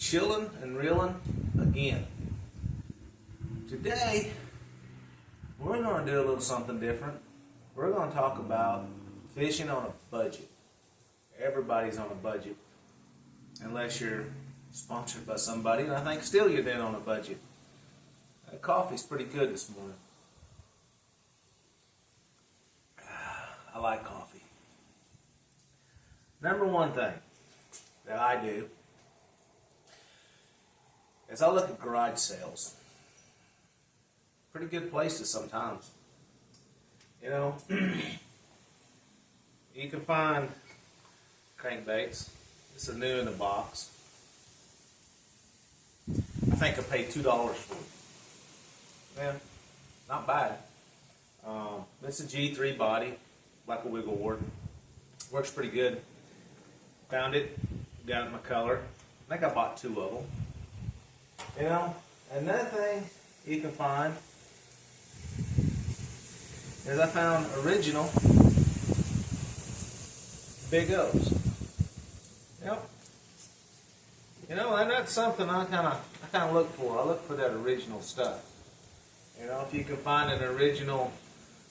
Chillin' and reelin' again. Today, we're going to do a little something different. We're going to talk about fishing on a budget. Everybody's on a budget, unless you're sponsored by somebody, and I think still you're then on a budget. That coffee's pretty good this morning. I like coffee. Number one thing that I do is I look at garage sales. Pretty good places sometimes. You know, you can find crankbaits. This is new in the box. I think I paid $2 for it. Yeah, not bad. It's a G3 body, like a wiggle wart. Works pretty good. Found it, got it in my color. I think I bought 2 of them. You know, another thing you can find is I found original Big O's. Yep. You know, and that's something I kind of look for. I look for that original stuff. You know, if you can find an original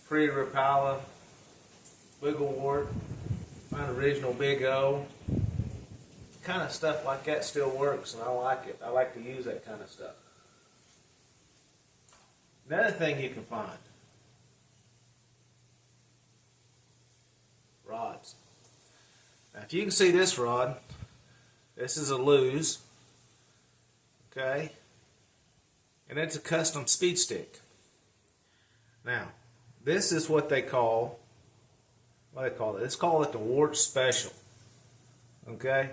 pre-Rapala wiggle wart, find original Big O, kind of stuff like that still works, and I like it. I like to use that kind of stuff. Another thing you can find, rods. Now, if you can see this rod, this is a lose, okay, and it's a custom speed stick. Now, this is what they call, It's called it the Wart Special, okay.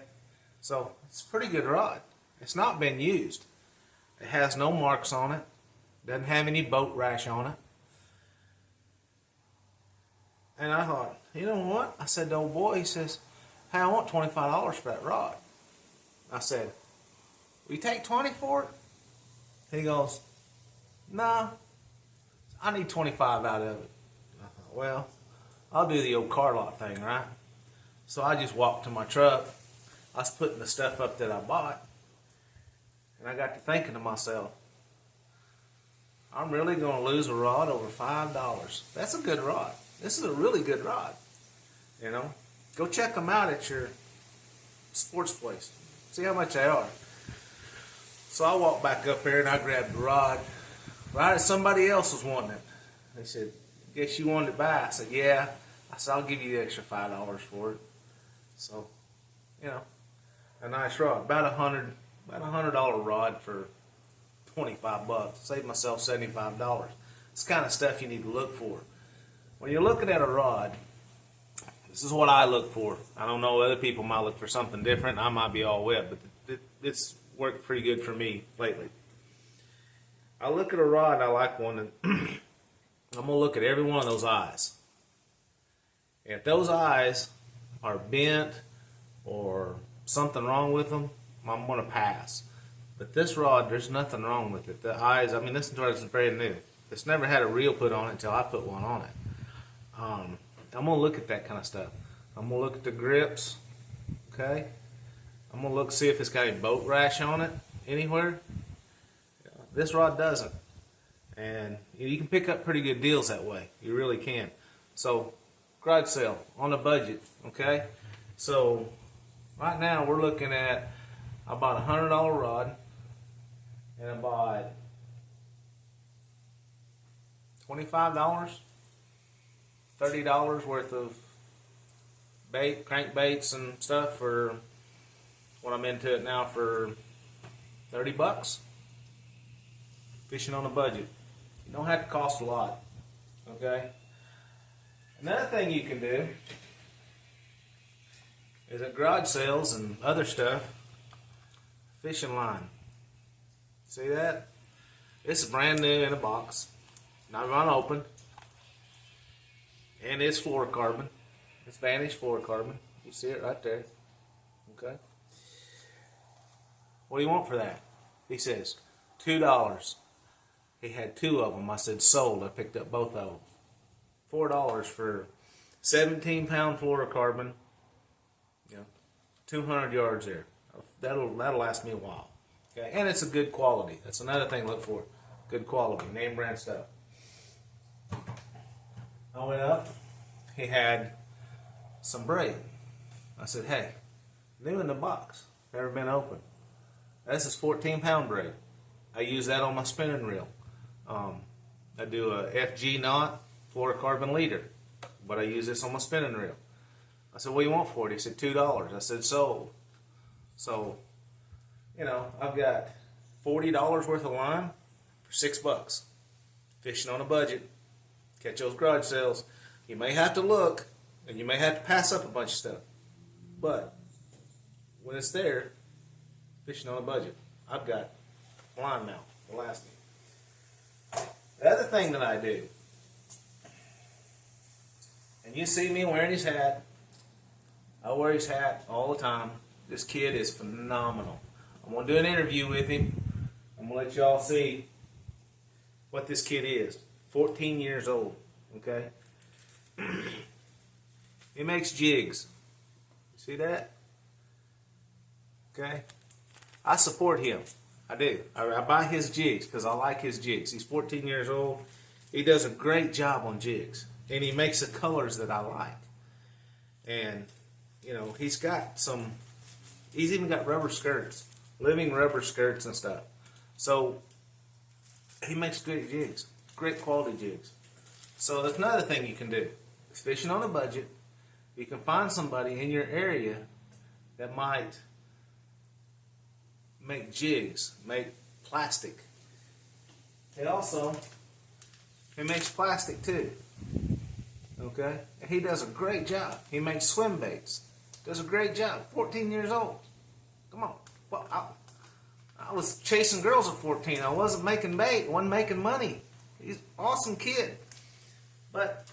So it's a pretty good rod. It's not been used. It has no marks on it. Doesn't have any boat rash on it. And I thought, you know what? I said to old boy, he says, hey, I want $25 for that rod. I said, will you take 20 for it? He goes, no, I need 25 out of it. I thought, well, I'll do the old car lot thing, right? So I just walked to my truck. I was putting the stuff up that I bought, and I got to thinking to myself, I'm really going to lose a rod over $5. That's a good rod. This is a really good rod. You know, go check them out at your sports place. See how much they are. So I walked back up there and I grabbed the rod right as somebody else was wanting it. They said, guess you wanted it back. I said, yeah. I said, I'll give you the extra $5 for it. So, you know, a nice rod, about $100 rod for 25 bucks. Saved myself $75. It's the kind of stuff you need to look for. When you're looking at a rod, this is what I look for. I don't know, other people might look for something different. I might be all wet, but it's worked pretty good for me lately. I look at a rod and I like one, and I'm going to look at every one of those eyes. And if those eyes are bent or something wrong with them, I'm going to pass. But this rod, there's nothing wrong with it. The eyes, I mean, this rod is brand new. It's never had a reel put on it until I put one on it. I'm going to look at that kind of stuff. I'm going to look at the grips, okay? I'm going to look, see if it's got any boat rash on it anywhere. This rod doesn't. And you can pick up pretty good deals that way. You really can. So, garage sale on a budget, okay? So, right now we're looking at, I bought a $100 rod, and I bought $25, $30 worth of bait, crankbaits and stuff for what I'm into it now for 30 bucks. Fishing on a budget. You don't have to cost a lot, okay? Another thing you can do is at garage sales and other stuff, fishing line. See that? This is brand new in a box, not unopened, and it's fluorocarbon. It's Vanish fluorocarbon. You see it right there. Okay. What do you want for that? He says $2. He had 2 of them. I said sold. I picked up both of them. $4 for 17-pound fluorocarbon. You know, 200 yards there. That'll last me a while. Okay, and it's a good quality. That's another thing to look for. Good quality, name brand stuff. I went up. He had some braid. I said, hey, new in the box, never been opened. This is 14-pound braid. I use that on my spinning reel. I do a FG knot, fluorocarbon leader, but I use this on my spinning reel. I said, what do you want for it? He said, $2. I said, sold. So, you know, I've got $40 worth of line for $6. Fishing on a budget. Catch those garage sales. You may have to look, and you may have to pass up a bunch of stuff. But when it's there, fishing on a budget. I've got line now. The last one. The other thing that I do, and you see me wearing his hat. I wear his hat all the time. This kid is phenomenal. I'm going to do an interview with him. I'm going to let y'all see what this kid is. 14 years old. Okay? He makes jigs. See that? Okay? I support him. I do. I buy his jigs because I like his jigs. He's 14 years old. He does a great job on jigs. And he makes the colors that I like. And, you know, he's even got rubber skirts. Living rubber skirts and stuff. So, he makes great jigs. Great quality jigs. So, that's another thing you can do. It's fishing on a budget. You can find somebody in your area that might make jigs, make plastic. He makes plastic too. Okay? And he does a great job. He makes swim baits. Does a great job. 14 years old. Come on. Well, I was chasing girls at 14. I wasn't making bait. Wasn't making money. He's an awesome kid. But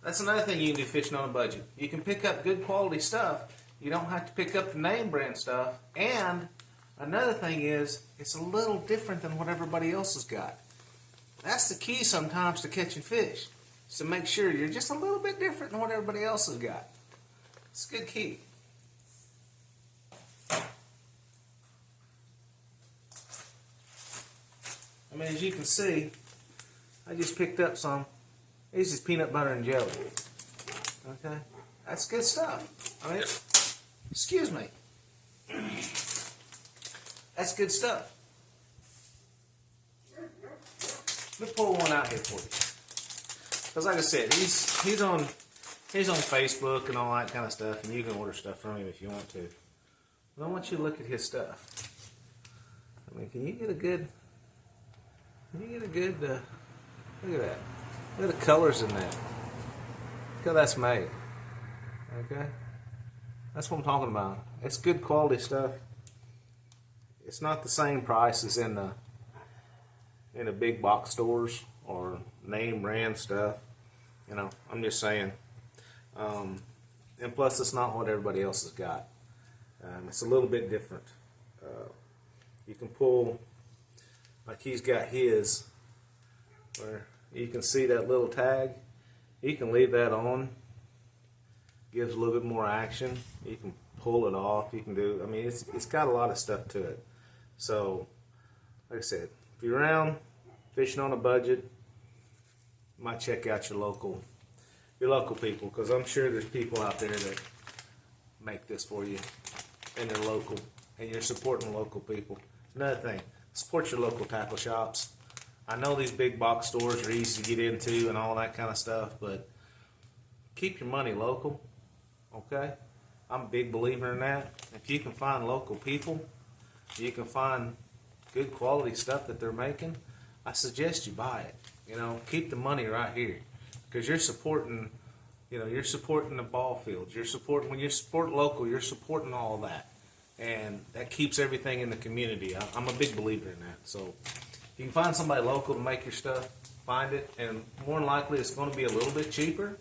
that's another thing you can do fishing on a budget. You can pick up good quality stuff. You don't have to pick up the name brand stuff. And another thing is, it's a little different than what everybody else has got. That's the key sometimes to catching fish. So make sure you're just a little bit different than what everybody else has got. It's a good key. I mean, as you can see, I just picked up some. This is peanut butter and jelly. Okay? That's good stuff. I mean, excuse me. That's good stuff. Let me pull one out here for you. Because like I said, he's on Facebook and all that kind of stuff, and you can order stuff from him if you want to. But I want you to look at his stuff. I mean, can you get a good look at that. Look at the colors in that. Look how that's made. Okay? That's what I'm talking about. It's good quality stuff. It's not the same price as in the big box stores or name brand stuff. You know, I'm just saying. And plus, it's not what everybody else has got. It's a little bit different. You can pull, like he's got his, where you can see that little tag. You can leave that on. Gives a little bit more action. You can pull it off. You can do, I mean, it's got a lot of stuff to it. So, like I said, if you're around fishing on a budget, you might check out your local people, because I'm sure there's people out there that make this for you, and they're local, and you're supporting local people. Another thing, support your local tackle shops. I know these big box stores are easy to get into and all that kind of stuff, but keep your money local, okay? I'm a big believer in that. If you can find local people, you can find good quality stuff that they're making, I suggest you buy it. You know, keep the money right here, because you're supporting, you know, you're supporting the ball fields. You're supporting, when you support local, you're supporting all that, and that keeps everything in the community. I'm a big believer in that. So if you can find somebody local to make your stuff, find it, and more than likely it's going to be a little bit cheaper,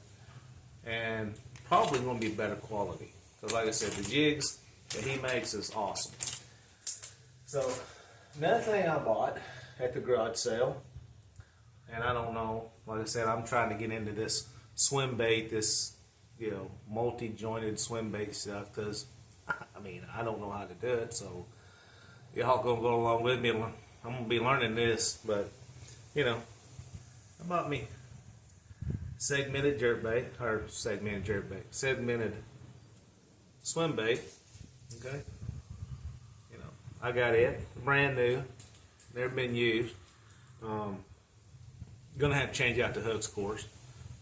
and probably going to be better quality. Because like I said, the jigs that he makes is awesome. So another thing I bought at the garage sale, and I don't know, like I said, I'm trying to get into this swim bait, this, you know, multi-jointed swim bait stuff, because, I mean, I don't know how to do it, so, y'all gonna go along with me. I'm gonna be learning this, but you know, how about me? Segmented swim bait. Okay, you know, I got it, brand new, never been used. Gonna have to change out the hooks, of course,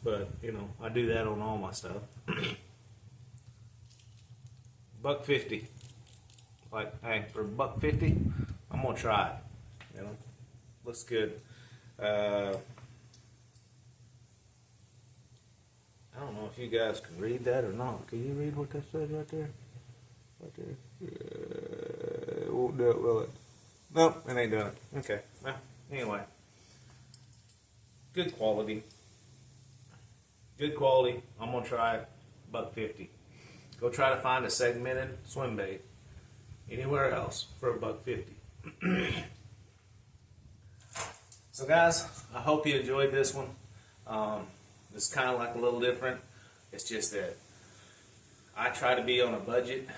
but you know, I do that on all my stuff. $1.50. Like, hey, for $1.50, I'm gonna try it. You know, looks good. I don't know if you guys can read that or not. Can you read what that says right there? Right there. It won't do it, will it? Nope, it ain't doing it. Okay. Well, anyway, good quality. Good quality. I'm gonna try it. $1.50. Go try to find a segmented swim bait anywhere else for $1.50. So guys, I hope you enjoyed this one. It's kind of like a little different. It's just that I try to be on a budget.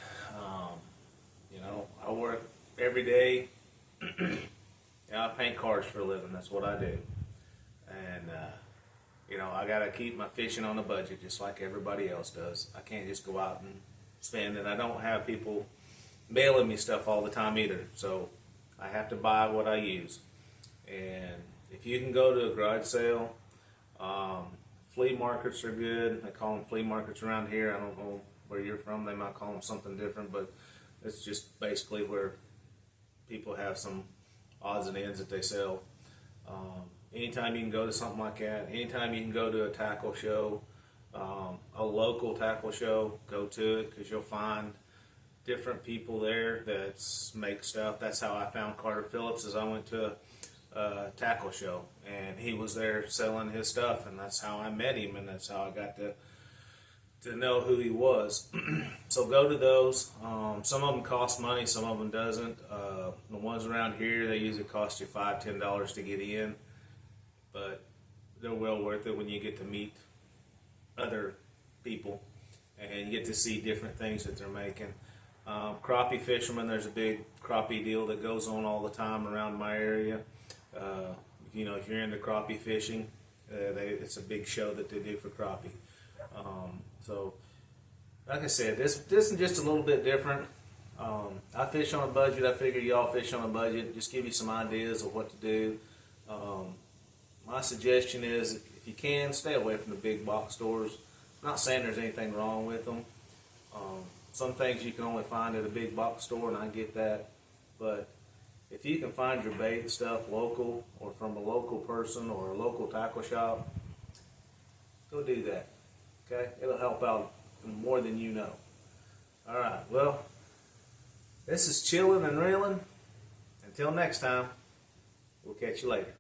You know, I work every day. I paint cars for a living. That's what I do. And you know, I gotta keep my fishing on a budget, just like everybody else does. I can't just go out and spend, and I don't have people mailing me stuff all the time either. So I have to buy what I use. And if you can go to a garage sale, flea markets are good. They call them flea markets around here. I don't know where you're from. They might call them something different, but it's just basically where people have some odds and ends that they sell. Anytime you can go to something like that, anytime you can go to a tackle show, a local tackle show, go to it, because you'll find different people there that make stuff. That's how I found Carter Phillips, as I went to a tackle show, and he was there selling his stuff, and that's how I met him, and that's how I got to know who he was. So go to those. Some of them cost money, some of them doesn't. The ones around here, they usually cost you $5, $10 to get in, but they're well worth it when you get to meet other people and you get to see different things that they're making. Crappie fishermen, there's a big crappie deal that goes on all the time around my area. You know, if you're into crappie fishing, it's a big show that they do for crappie. So, like I said, this is just a little bit different. I fish on a budget. I figure y'all fish on a budget. Just give you some ideas of what to do. My suggestion is, if you can, stay away from the big box stores. I'm not saying there's anything wrong with them. Some things you can only find at a big box store, and I get that. But if you can find your bait and stuff local, or from a local person or a local tackle shop, go do that. Okay? It'll help out more than you know. Alright, well, this is Chillin' and Reelin'. Until next time, we'll catch you later.